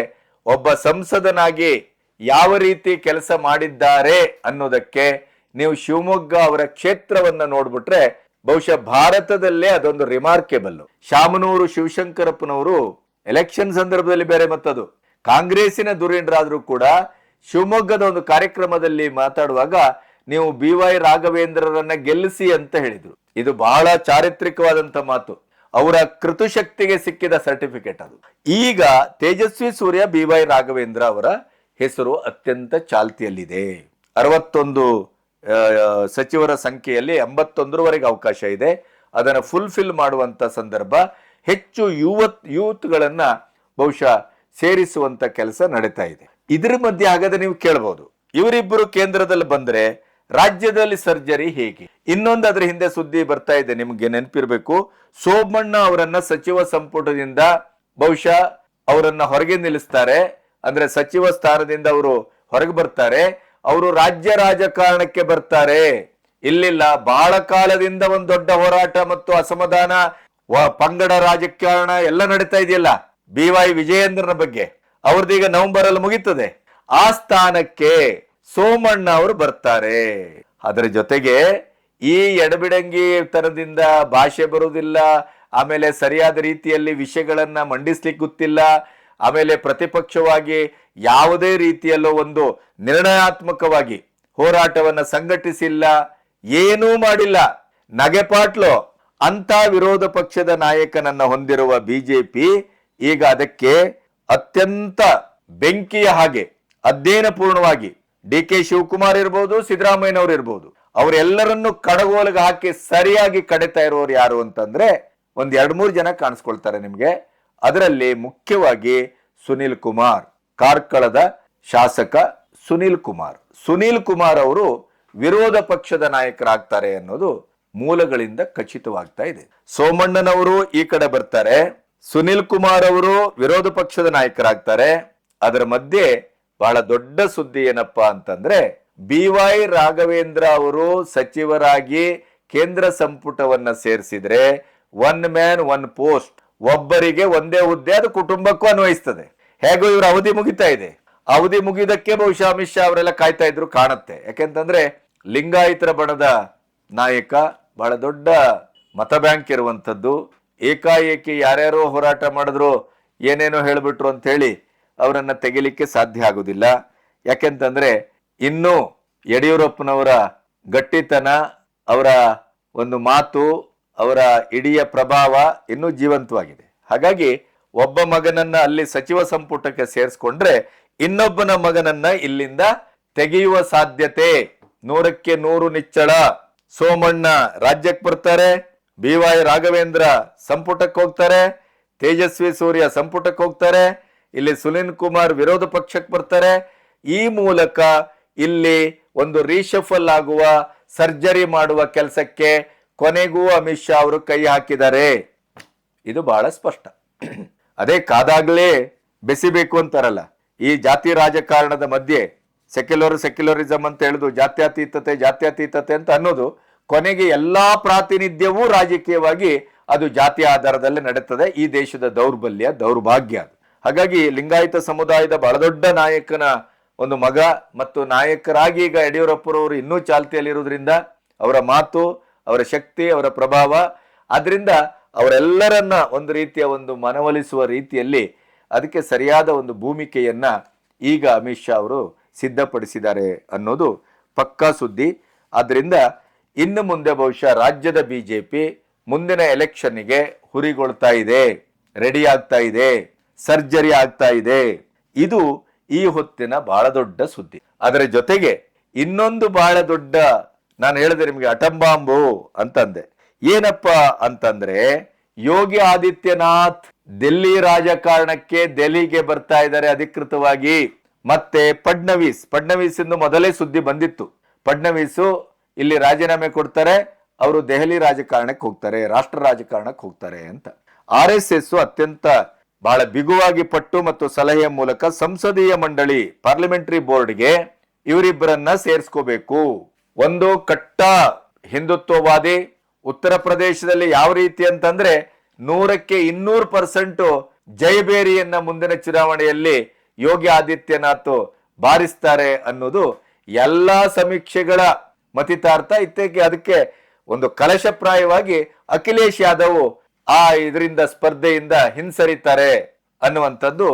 ಒಬ್ಬ ಸಂಸದನಾಗಿ ಯಾವ ರೀತಿ ಕೆಲಸ ಮಾಡಿದ್ದಾರೆ ಅನ್ನೋದಕ್ಕೆ ನೀವು ಶಿವಮೊಗ್ಗ ಅವರ ಕ್ಷೇತ್ರವನ್ನ ನೋಡ್ಬಿಟ್ರೆ ಬಹುಶಃ ಭಾರತದಲ್ಲೇ ಅದೊಂದು ರಿಮಾರ್ಕೆಬಲ್. ಶಾಮನೂರು ಶಿವಶಂಕರಪ್ಪನವರು ಎಲೆಕ್ಷನ್ ಸಂದರ್ಭದಲ್ಲಿ ಬೇರೆ, ಮತ್ತದು ಕಾಂಗ್ರೆಸ್ಸಿನ ಧುರೀಣರಾದ್ರೂ ಕೂಡ ಶಿವಮೊಗ್ಗದ ಒಂದು ಕಾರ್ಯಕ್ರಮದಲ್ಲಿ ಮಾತಾಡುವಾಗ ನೀವು BY ರಾಘವೇಂದ್ರರನ್ನ ಗೆಲ್ಲಿಸಿ ಅಂತ ಹೇಳಿದ್ರು. ಇದು ಬಹಳ ಚಾರಿತ್ರಿಕವಾದಂತ ಮಾತು, ಅವರ ಕೃತುಶಕ್ತಿಗೆ ಸಿಕ್ಕಿದ ಸರ್ಟಿಫಿಕೇಟ್ ಅದು. ಈಗ ತೇಜಸ್ವಿ ಸೂರ್ಯ, BY ರಾಘವೇಂದ್ರ ಅವರ ಹೆಸರು ಅತ್ಯಂತ ಚಾಲ್ತಿಯಲ್ಲಿದೆ. 61 ಸಚಿವರ ಸಂಖ್ಯೆಯಲ್ಲಿ 81ರವರೆಗೆ ಅವಕಾಶ ಇದೆ. ಅದನ್ನು ಫುಲ್ಫಿಲ್ ಮಾಡುವಂತ ಸಂದರ್ಭ, ಹೆಚ್ಚು ಯೂತ್ಗಳನ್ನ ಬಹುಶಃ ಸೇರಿಸುವಂತ ಕೆಲಸ ನಡೀತಾ ಇದೆ. ಇದ್ರ ಮಧ್ಯೆ ಹಾಗಾದ್ರೆ ನೀವು ಕೇಳಬಹುದು, ಇವರಿಬ್ಬರು ಕೇಂದ್ರದಲ್ಲಿ ಬಂದ್ರೆ ರಾಜ್ಯದಲ್ಲಿ ಸರ್ಜರಿ ಹೇಗೆ? ಇನ್ನೊಂದು ಅದರ ಹಿಂದೆ ಸುದ್ದಿ ಬರ್ತಾ ಇದೆ, ನಿಮ್ಗೆ ನೆನಪಿರ್ಬೇಕು, ಸೋಮಣ್ಣ ಅವರನ್ನ ಸಚಿವ ಸಂಪುಟದಿಂದ ಬಹುಶಃ ಅವರನ್ನ ಹೊರಗೆ ನಿಲ್ಲಿಸ್ತಾರೆ, ಅಂದ್ರೆ ಸಚಿವ ಸ್ಥಾನದಿಂದ ಅವರು ಹೊರಗೆ ಬರ್ತಾರೆ, ಅವರು ರಾಜ್ಯ ರಾಜಕಾರಣಕ್ಕೆ ಬರ್ತಾರೆ. ಇಲ್ಲಿಲ್ಲ, ಬಹಳ ಕಾಲದಿಂದ ಒಂದು ದೊಡ್ಡ ಹೋರಾಟ ಮತ್ತು ಅಸಮಾಧಾನ, ಪಂಗಡ ರಾಜಕಾರಣ ಎಲ್ಲ ನಡೀತಾ ಇದೆಯಲ್ಲ BY ವಿಜಯೇಂದ್ರನ ಬಗ್ಗೆ. ಅವ್ರದೀಗ ನವೆಂಬರ್ ಅಲ್ಲಿ ಮುಗೀತದೆ. ಆ ಸ್ಥಾನಕ್ಕೆ ಸೋಮಣ್ಣ ಅವರು ಬರ್ತಾರೆ. ಅದರ ಜೊತೆಗೆ ಈ ಎಡಬಿಡಂಗಿ ತನದಿಂದ ಭಾಷೆ ಬರುವುದಿಲ್ಲ, ಆಮೇಲೆ ಸರಿಯಾದ ರೀತಿಯಲ್ಲಿ ವಿಷಯಗಳನ್ನ ಮಂಡಿಸ್ಲಿಕ್ಕೆ ಗೊತ್ತಿಲ್ಲ, ಆಮೇಲೆ ಪ್ರತಿಪಕ್ಷವಾಗಿ ಯಾವುದೇ ರೀತಿಯಲ್ಲೂ ಒಂದು ನಿರ್ಣಯಾತ್ಮಕವಾಗಿ ಹೋರಾಟವನ್ನ ಸಂಘಟಿಸಿಲ್ಲ, ಏನೂ ಮಾಡಿಲ್ಲ, ನಗೆಪಾಟ್ಲು ಅಂತ ವಿರೋಧ ಪಕ್ಷದ ನಾಯಕನನ್ನ ಹೊಂದಿರುವ ಬಿಜೆಪಿ ಈಗ ಅದಕ್ಕೆ ಅತ್ಯಂತ ಬೆಂಕಿಯ ಹಾಗೆ ಅಧ್ಯಯನಪೂರ್ಣವಾಗಿ DK ಶಿವಕುಮಾರ್ ಇರ್ಬೋದು, ಸಿದ್ದರಾಮಯ್ಯನವರು ಇರ್ಬೋದು, ಅವರೆಲ್ಲರನ್ನು ಕಡಗೋಲಿಗೆ ಹಾಕಿ ಸರಿಯಾಗಿ ಕಡಿತಾ ಇರೋರು ಯಾರು ಅಂತಂದ್ರೆ ಒಂದ್ 2-3 ಜನ ಕಾಣಿಸ್ಕೊಳ್ತಾರೆ ನಿಮ್ಗೆ. ಅದರಲ್ಲಿ ಮುಖ್ಯವಾಗಿ ಸುನಿಲ್ ಕುಮಾರ್, ಕಾರ್ಕಳದ ಶಾಸಕ ಸುನಿಲ್ ಕುಮಾರ್ ಅವರು ವಿರೋಧ ಪಕ್ಷದ ನಾಯಕರಾಗ್ತಾರೆ ಅನ್ನೋದು ಮೂಲಗಳಿಂದ ಖಚಿತವಾಗ್ತಾ ಇದೆ. ಸೋಮಣ್ಣನವರು ಈ ಕಡೆ ಬರ್ತಾರೆ, ಸುನಿಲ್ ಕುಮಾರ್ ಅವರು ವಿರೋಧ ಪಕ್ಷದ ನಾಯಕರಾಗ್ತಾರೆ. ಅದರ ಮಧ್ಯೆ ಬಹಳ ದೊಡ್ಡ ಸುದ್ದಿ ಏನಪ್ಪಾ ಅಂತಂದ್ರೆ, BY ರಾಘವೇಂದ್ರ ಅವರು ಸಚಿವರಾಗಿ ಕೇಂದ್ರ ಸಂಪುಟವನ್ನ ಸೇರಿಸಿದ್ರೆ 1 man 1 post, ಒಬ್ಬರಿಗೆ ಒಂದೇ ಹುದ್ದೆ, ಅದು ಕುಟುಂಬಕ್ಕೂ ಅನ್ವಯಿಸ್ತದೆ. ಹೇಗೋ ಇವರ ಅವಧಿ ಮುಗಿತಾ ಇದೆ, ಅವಧಿ ಮುಗಿದಕ್ಕೆ ಬಹುಶಃ ಅಮಿತ್ ಶಾ ಅವರೆಲ್ಲ ಕಾಯ್ತಾ ಇದ್ರು ಕಾಣುತ್ತೆ. ಯಾಕೆಂತಂದ್ರೆ ಲಿಂಗಾಯತರ ಬಣದ ನಾಯಕ, ಬಹಳ ದೊಡ್ಡ ಮತ ಬ್ಯಾಂಕ್ ಇರುವಂತದ್ದು. ಏಕಾಏಕಿ ಯಾರ್ಯಾರೋ ಹೋರಾಟ ಮಾಡಿದ್ರು, ಏನೇನೋ ಹೇಳ್ಬಿಟ್ರು ಅಂತ ಹೇಳಿ ಅವರನ್ನ ತೆಗಿಲಿಕ್ಕೆ ಸಾಧ್ಯ ಆಗುದಿಲ್ಲ. ಯಾಕೆಂತಂದ್ರೆ ಇನ್ನು ಯಡಿಯೂರಪ್ಪನವರ ಗಟ್ಟಿತನ, ಅವರ ಒಂದು ಮಾತು, ಅವರ ಇಡೀ ಪ್ರಭಾವ ಇನ್ನೂ ಜೀವಂತವಾಗಿದೆ. ಹಾಗಾಗಿ ಒಬ್ಬ ಮಗನನ್ನ ಅಲ್ಲಿ ಸಚಿವ ಸಂಪುಟಕ್ಕೆ ಸೇರಿಸ್ಕೊಂಡ್ರೆ ಇನ್ನೊಬ್ಬನ ಮಗನನ್ನ ಇಲ್ಲಿಂದ ತೆಗೆಯುವ ಸಾಧ್ಯತೆ 100ಕ್ಕೆ 100 ನಿಚ್ಚಳ. ಸೋಮಣ್ಣ ರಾಜ್ಯಕ್ಕೆ ಬರ್ತಾರೆ, BY ರಾಘವೇಂದ್ರ ಸಂಪುಟಕ್ಕೆ ಹೋಗ್ತಾರೆ, ತೇಜಸ್ವಿ ಸೂರ್ಯ ಸಂಪುಟಕ್ಕೆ ಹೋಗ್ತಾರೆ, ಇಲ್ಲಿ ಸುನಿಲ್ ಕುಮಾರ್ ವಿರೋಧ ಪಕ್ಷಕ್ಕೆ ಬರ್ತಾರೆ. ಈ ಮೂಲಕ ಇಲ್ಲಿ ಒಂದು ರೀಶಫಲ್ ಆಗುವ, ಸರ್ಜರಿ ಮಾಡುವ ಕೆಲಸಕ್ಕೆ ಕೊನೆಗೂ ಅಮಿತ್ ಶಾ ಅವರು ಕೈ ಹಾಕಿದ್ದಾರೆ. ಇದು ಬಹಳ ಸ್ಪಷ್ಟ. ಅದೇ ಕಾದಾಗ್ಲೇ ಬೆಸಿಬೇಕು ಅಂತಾರಲ್ಲ, ಈ ಜಾತಿ ರಾಜಕಾರಣದ ಮಧ್ಯೆ ಸೆಕ್ಯುಲರಿಸಂ ಅಂತ ಹೇಳುದು, ಜಾತ್ಯತೀತತೆ ಅಂತ ಅನ್ನೋದು, ಕೊನೆಗೆ ಎಲ್ಲಾ ಪ್ರಾತಿನಿಧ್ಯವೂ ರಾಜಕೀಯವಾಗಿ ಅದು ಜಾತಿ ಆಧಾರದಲ್ಲಿ ನಡೆಯುತ್ತದೆ. ಈ ದೇಶದ ದೌರ್ಬಲ್ಯ, ದೌರ್ಭಾಗ್ಯ ಅದು. ಹಾಗಾಗಿ ಲಿಂಗಾಯತ ಸಮುದಾಯದ ಬಹಳ ದೊಡ್ಡ ನಾಯಕನ ಒಂದು ಮಗ ಮತ್ತು ನಾಯಕರಾಗಿ ಈಗ ಯಡಿಯೂರಪ್ಪರವರು ಇನ್ನೂ ಚಾಲ್ತಿಯಲ್ಲಿರುವುದರಿಂದ ಅವರ ಮಾತು, ಅವರ ಶಕ್ತಿ, ಅವರ ಪ್ರಭಾವ, ಅದರಿಂದ ಅವರೆಲ್ಲರನ್ನ ಒಂದು ರೀತಿಯ ಒಂದು ಮನವೊಲಿಸುವ ರೀತಿಯಲ್ಲಿ ಅದಕ್ಕೆ ಸರಿಯಾದ ಒಂದು ಭೂಮಿಕೆಯನ್ನ ಈಗ ಅಮಿತ್ ಶಾ ಅವರು ಸಿದ್ಧಪಡಿಸಿದ್ದಾರೆ ಅನ್ನೋದು ಪಕ್ಕಾ ಸುದ್ದಿ. ಆದ್ರಿಂದ ಇನ್ನು ಮುಂದೆ ಬಹುಶಃ ರಾಜ್ಯದ ಬಿಜೆಪಿ ಮುಂದಿನ ಎಲೆಕ್ಷನ್ಗೆ ಹುರಿಗೊಳ್ತಾ ಇದೆ, ರೆಡಿ ಆಗ್ತಾ ಇದೆ, ಸರ್ಜರಿ ಆಗ್ತಾ ಇದೆ. ಇದು ಈ ಹೊತ್ತಿನ ಬಹಳ ದೊಡ್ಡ ಸುದ್ದಿ. ಅದರ ಜೊತೆಗೆ ಇನ್ನೊಂದು ಬಹಳ ದೊಡ್ಡ, ನಾನು ಹೇಳಿದೆ ನಿಮಗೆ ಅಟಂಬಾಂಬು ಅಂತಂದೆ. ಏನಪ್ಪ ಅಂತಂದ್ರೆ, ಯೋಗಿ ಆದಿತ್ಯನಾಥ್ ರಾಜಕಾರಣಕ್ಕೆ ದೆಹಲಿಗೆ ಬರ್ತಾ ಇದ್ದಾರೆ ಅಧಿಕೃತವಾಗಿ. ಮತ್ತೆ ಫಡ್ನವೀಸ್ ಇಂದು ಮೊದಲೇ ಸುದ್ದಿ ಬಂದಿತ್ತು, ಫಡ್ನವೀಸ್ ಇಲ್ಲಿ ರಾಜೀನಾಮೆ ಕೊಡ್ತಾರೆ, ಅವರು ದೆಹಲಿ ರಾಜಕಾರಣಕ್ಕೆ ಹೋಗ್ತಾರೆ, ರಾಷ್ಟ್ರ ರಾಜಕಾರಣಕ್ಕೆ ಹೋಗ್ತಾರೆ ಅಂತ. RSS ಅತ್ಯಂತ ಬಹಳ ಬಿಗುವಾಗಿ ಪಟ್ಟು ಮತ್ತು ಸಲಹೆಯ ಮೂಲಕ ಸಂಸದೀಯ ಮಂಡಳಿ, ಪಾರ್ಲಿಮೆಂಟರಿ ಬೋರ್ಡ್ಗೆ ಇವರಿಬ್ಬರನ್ನ ಸೇರಿಸ್ಕೋಬೇಕು. ಒಂದು ಕಟ್ಟ ಹಿಂದುತ್ವವಾದಿ, ಉತ್ತರ ಪ್ರದೇಶದಲ್ಲಿ ಯಾವ ರೀತಿ ಅಂತಂದ್ರೆ 100ಕ್ಕೆ 200% ಜಯಬೇರಿಯನ್ನ ಮುಂದಿನ ಚುನಾವಣೆಯಲ್ಲಿ ಯೋಗಿ ಆದಿತ್ಯನಾಥ್ ಬಾರಿಸ್ತಾರೆ ಅನ್ನೋದು ಎಲ್ಲಾ ಸಮೀಕ್ಷೆಗಳ ಮತಿತಾರ್ಥ. ಇತ್ತೀಚೆಗೆ ಅದಕ್ಕೆ ಒಂದು ಕಲಶಪ್ರಾಯವಾಗಿ ಅಖಿಲೇಶ್ ಯಾದವ್ ಇದರಿಂದ ಸ್ಪರ್ಧೆಯಿಂದ ಹಿಂಸರಿತಾರೆ ಅನ್ನುವಂಥದ್ದು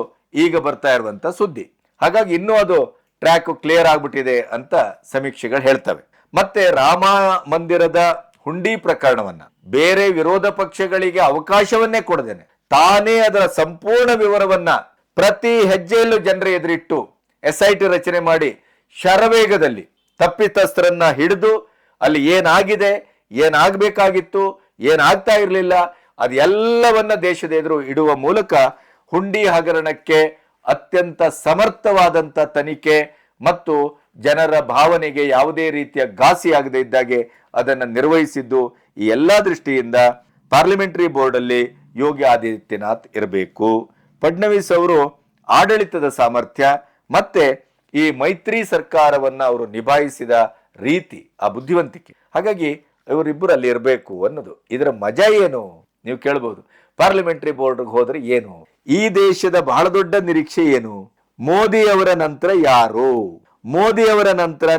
ಈಗ ಬರ್ತಾ ಇರುವಂತ ಸುದ್ದಿ. ಹಾಗಾಗಿ ಇನ್ನೂ ಅದು ಟ್ರ್ಯಾಕ್ ಕ್ಲಿಯರ್ ಆಗ್ಬಿಟ್ಟಿದೆ ಅಂತ ಸಮೀಕ್ಷೆಗಳು ಹೇಳ್ತವೆ. ಮತ್ತೆ ರಾಮ ಮಂದಿರದ ಹುಂಡಿ ಪ್ರಕರಣವನ್ನ ಬೇರೆ ವಿರೋಧ ಪಕ್ಷಗಳಿಗೆ ಅವಕಾಶವನ್ನೇ ಕೊಡದೇನೆ ತಾನೇ ಅದರ ಸಂಪೂರ್ಣ ವಿವರವನ್ನ ಪ್ರತಿ ಹೆಜ್ಜೆಯಲ್ಲೂ ಜನರ ಎದುರಿಟ್ಟು SIT ರಚನೆ ಮಾಡಿ ಶರವೇಗದಲ್ಲಿ ತಪ್ಪಿತಸ್ಥರನ್ನ ಹಿಡಿದು ಅಲ್ಲಿ ಏನಾಗಿದೆ, ಏನಾಗಬೇಕಾಗಿತ್ತು, ಏನಾಗ್ತಾ ಇರಲಿಲ್ಲ, ಅದೆಲ್ಲವನ್ನ ದೇಶದ ಎದುರು ಇಡುವ ಮೂಲಕ ಹುಂಡಿ ಹಗರಣಕ್ಕೆ ಅತ್ಯಂತ ಸಮರ್ಥವಾದಂತ ತನಿಖೆ ಮತ್ತು ಜನರ ಭಾವನೆಗೆ ಯಾವುದೇ ರೀತಿಯ ಘಾಸಿಯಾಗದೇ ಇದ್ದಾಗೆ ಅದನ್ನು ನಿರ್ವಹಿಸಿದ್ದು. ಈ ಎಲ್ಲಾ ದೃಷ್ಟಿಯಿಂದ ಪಾರ್ಲಿಮೆಂಟರಿ ಬೋರ್ಡ್ ಅಲ್ಲಿ ಯೋಗಿ ಆದಿತ್ಯನಾಥ್ ಇರಬೇಕು. ಫಡ್ನವೀಸ್ ಅವರು ಆಡಳಿತದ ಸಾಮರ್ಥ್ಯ ಮತ್ತೆ ಈ ಮೈತ್ರಿ ಸರ್ಕಾರವನ್ನ ಅವರು ನಿಭಾಯಿಸಿದ ರೀತಿ, ಆ ಬುದ್ಧಿವಂತಿಕೆ, ಹಾಗಾಗಿ ಇವರಿಬ್ಬರು ಅಲ್ಲಿ ಇರಬೇಕು ಅನ್ನೋದು. ಇದರ ಮಜಾ ಏನು ನೀವು ಕೇಳಬಹುದು. ಪಾರ್ಲಿಮೆಂಟರಿ ಬೋರ್ಡ್ಗೆ ಹೋದ್ರೆ ಏನು, ಈ ದೇಶದ ಬಹಳ ದೊಡ್ಡ ನಿರೀಕ್ಷೆ ಏನು, ಮೋದಿ ಅವರ ನಂತರ ಯಾರು, ಮೋದಿ ಅವರ ನಂತರ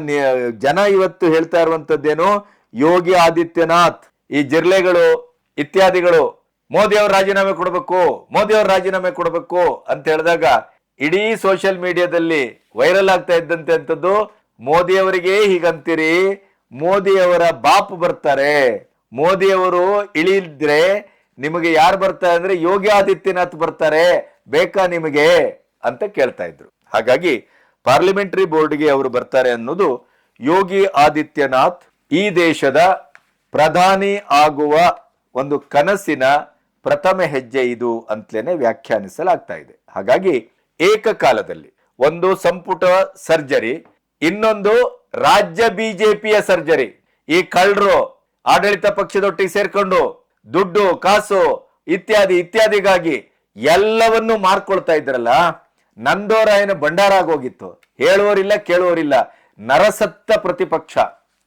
ಜನ ಇವತ್ತು ಹೇಳ್ತಾ ಇರುವಂತದ್ದೇನು, ಯೋಗಿ ಆದಿತ್ಯನಾಥ್, ಈ ಜಿರ್ಲೆಗಳು ಇತ್ಯಾದಿಗಳು ಮೋದಿ ಅವರು ರಾಜೀನಾಮೆ ಕೊಡಬೇಕು, ಮೋದಿ ಅವರು ರಾಜೀನಾಮೆ ಕೊಡಬೇಕು ಅಂತ ಹೇಳಿದಾಗ ಇಡೀ ಸೋಷಿಯಲ್ ಮೀಡಿಯಾದಲ್ಲಿ ವೈರಲ್ ಆಗ್ತಾ ಇದ್ದಂತೆ ಅಂತದ್ದು, ಮೋದಿ ಅವರಿಗೆ ಹೀಗಂತೀರಿ, ಮೋದಿ ಅವರ ಬಾಪ್ ಬರ್ತಾರೆ, ಮೋದಿ ಅವರು ಇಳಿದ್ರೆ ನಿಮಗೆ ಯಾರು ಬರ್ತಾರೆ ಅಂದ್ರೆ ಯೋಗಿ ಆದಿತ್ಯನಾಥ್ ಬರ್ತಾರೆ, ಬೇಕಾ ನಿಮಗೆ ಅಂತ ಕೇಳ್ತಾ ಇದ್ರು. ಹಾಗಾಗಿ ಪಾರ್ಲಿಮೆಂಟರಿ ಬೋರ್ಡ್ಗೆ ಅವರು ಬರ್ತಾರೆ ಅನ್ನೋದು ಯೋಗಿ ಆದಿತ್ಯನಾಥ್ ಈ ದೇಶದ ಪ್ರಧಾನಿ ಆಗುವ ಒಂದು ಕನಸಿನ ಪ್ರಥಮ ಹೆಜ್ಜೆ ಇದು ಅಂತಲೇ ವ್ಯಾಖ್ಯಾನಿಸಲಾಗ್ತಾ ಇದೆ. ಹಾಗಾಗಿ ಏಕಕಾಲದಲ್ಲಿ ಒಂದು ಸಂಪುಟ ಸರ್ಜರಿ, ಇನ್ನೊಂದು ರಾಜ್ಯ ಬಿಜೆಪಿಯ ಸರ್ಜರಿ. ಈ ಕಳ್ಳರು ಆಡಳಿತ ಪಕ್ಷದೊಟ್ಟಿಗೆ ಸೇರ್ಕೊಂಡು ದುಡ್ಡು ಕಾಸು ಇತ್ಯಾದಿಗಾಗಿ ಎಲ್ಲವನ್ನೂ ಮಾರ್ಕೊಳ್ತಾ ಇದ್ರಲ್ಲ, ನಂದೋರಾಯನ ಭಂಡಾರ ಆಗೋಗಿತ್ತು. ಹೇಳುವವರಿಲ್ಲ ಕೇಳುವವರಿಲ್ಲ, ನರಸತ್ತ ಪ್ರತಿಪಕ್ಷ.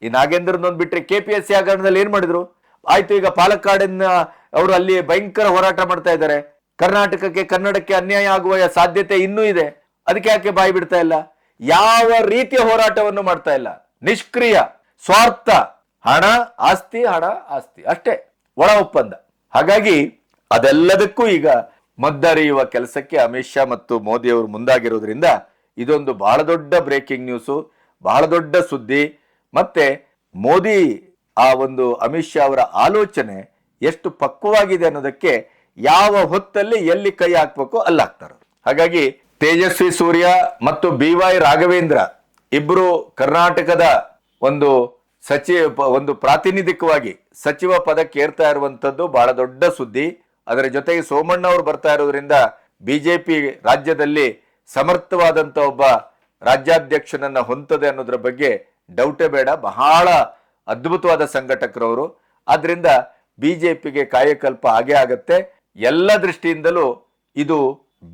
ಈ ನಾಗೇಂದ್ರನೊಂದು ಬಿಟ್ರೆ KPSC ಹಗರಣದಲ್ಲಿ ಏನ್ ಮಾಡಿದ್ರು? ಆಯ್ತು, ಈಗ ಪಾಲಕ್ಕಾಡಿನ ಅವರು ಅಲ್ಲಿ ಭಯಂಕರ ಹೋರಾಟ ಮಾಡ್ತಾ ಇದ್ದಾರೆ. ಕರ್ನಾಟಕಕ್ಕೆ ಕನ್ನಡಕ್ಕೆ ಅನ್ಯಾಯ ಆಗುವ ಸಾಧ್ಯತೆ ಇನ್ನೂ ಇದೆ. ಅದಕ್ಕೆ ಯಾಕೆ ಬಾಯಿ ಬಿಡ್ತಾ ಇಲ್ಲ? ಯಾವ ರೀತಿಯ ಹೋರಾಟವನ್ನು ಮಾಡ್ತಾ ಇಲ್ಲ, ನಿಷ್ಕ್ರಿಯ, ಸ್ವಾರ್ಥ, ಹಣ ಆಸ್ತಿ, ಹಣ ಆಸ್ತಿ ಅಷ್ಟೇ, ಒಳ ಒಪ್ಪಂದ. ಹಾಗಾಗಿ ಅದೆಲ್ಲದಕ್ಕೂ ಈಗ ಮದ್ದರಿಯುವ ಕೆಲಸಕ್ಕೆ ಅಮಿತ್ ಶಾ ಮತ್ತು ಮೋದಿ ಅವರು ಮುಂದಾಗಿರೋದ್ರಿಂದ ಇದೊಂದು ಬಹಳ ದೊಡ್ಡ ಬ್ರೇಕಿಂಗ್ ನ್ಯೂಸು, ಬಹಳ ದೊಡ್ಡ ಸುದ್ದಿ. ಮತ್ತೆ ಮೋದಿ ಆ ಒಂದು ಅಮಿತ್ ಶಾ ಅವರ ಆಲೋಚನೆ ಎಷ್ಟು ಪಕ್ವವಾಗಿದೆ ಅನ್ನೋದಕ್ಕೆ ಯಾವ ಹೊತ್ತಲ್ಲಿ ಎಲ್ಲಿ ಕೈ ಹಾಕ್ಬೇಕು ಅಲ್ಲಿ ಹಾಕ್ತಾರೆ. ಹಾಗಾಗಿ ತೇಜಸ್ವಿ ಸೂರ್ಯ ಮತ್ತು BY ರಾಘವೇಂದ್ರ ಇಬ್ರು ಕರ್ನಾಟಕದ ಒಂದು ಪ್ರಾತಿನಿಧಿಕವಾಗಿ ಸಚಿವ ಪದಕ್ಕೆ ಏರ್ತಾ ಇರುವಂತದ್ದು ಬಹಳ ದೊಡ್ಡ ಸುದ್ದಿ. ಅದರ ಜೊತೆಗೆ ಸೋಮಣ್ಣ ಅವರು ಬರ್ತಾ ಇರೋದ್ರಿಂದ ಬಿಜೆಪಿ ರಾಜ್ಯದಲ್ಲಿ ಸಮರ್ಥವಾದಂತ ಒಬ್ಬ ರಾಜ್ಯಾಧ್ಯಕ್ಷನನ್ನ ಹೊಂದದೆ ಅನ್ನೋದ್ರ ಬಗ್ಗೆ ಡೌಟೇ ಬೇಡ. ಬಹಳ ಅದ್ಭುತವಾದ ಸಂಘಟಕರವರು. ಆದ್ರಿಂದ ಬಿಜೆಪಿಗೆ ಕಾಯಕಲ್ಪ ಆಗೇ ಆಗತ್ತೆ. ಎಲ್ಲ ದೃಷ್ಟಿಯಿಂದಲೂ ಇದು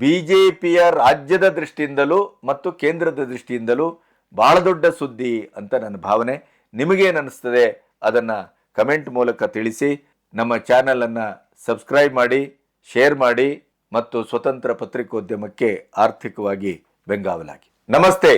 ಬಿಜೆಪಿಯ ರಾಜ್ಯದ ದೃಷ್ಟಿಯಿಂದಲೂ ಮತ್ತು ಕೇಂದ್ರದ ದೃಷ್ಟಿಯಿಂದಲೂ ಬಹಳ ದೊಡ್ಡ ಸುದ್ದಿ ಅಂತ ನನ್ನ ಭಾವನೆ. ನಿಮಗೇನು ಅನಿಸ್ತದೆ ಅದನ್ನ ಕಮೆಂಟ್ ಮೂಲಕ ತಿಳಿಸಿ. ನಮ್ಮ ಚಾನೆಲ್ ಅನ್ನ ಸಬ್ಸ್ಕ್ರೈಬ್ ಮಾಡಿ, ಶೇರ್ ಮಾಡಿ ಮತ್ತು ಸ್ವತಂತ್ರ ಪತ್ರಿಕೋದ್ಯಮಕ್ಕೆ ಆರ್ಥಿಕವಾಗಿ ಬೆಂಗಾವಲಾಗಿ. ನಮಸ್ತೆ.